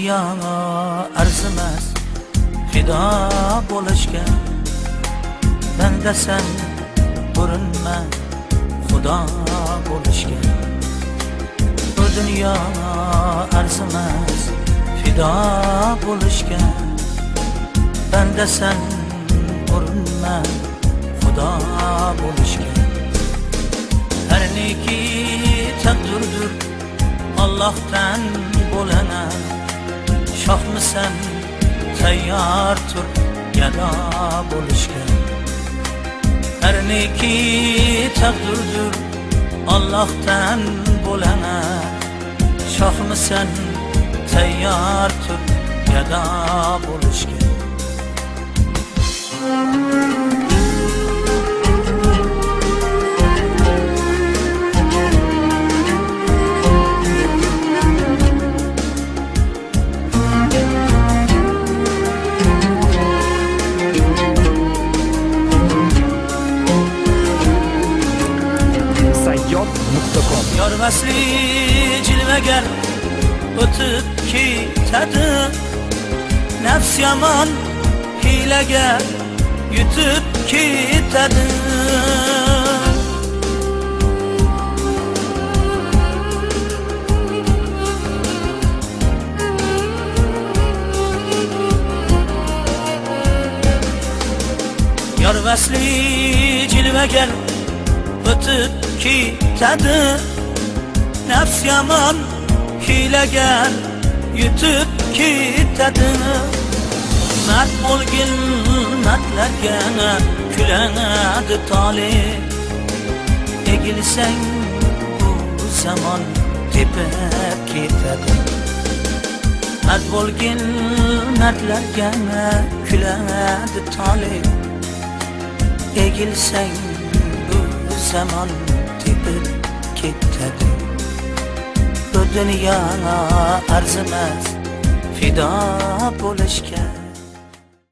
dunyo arzimas fido bo'lishga, bandasan urinma xudo bo'lishga. Bu dunyo arzimas fido bo'lishga, bandasan urinma xudo bo'lishga. Har neki taqdirdir Allohdan bo'lana, shohmisan tayyor tur gado bo'lishga. Har neki taqdirdir Allohdan bo'lana, shohmisan tayyor tur gado bo'lishga. Yormasli jilvagar o'tib ketadi, nafs yomon hiylaga yutib ketadi. Yormasli jilvagar o'tib ketadi, nafs yomon hiylagar yutib ketadi. Mard bo'lgin mardlarga kuladi tole, egilsang bu zamon tepib ketadi. Mard bo'lgin mardlarga kuladi tole, egilsang bu zamon tepib ketadi. Bu dunyo arzimas fido bo'lishga.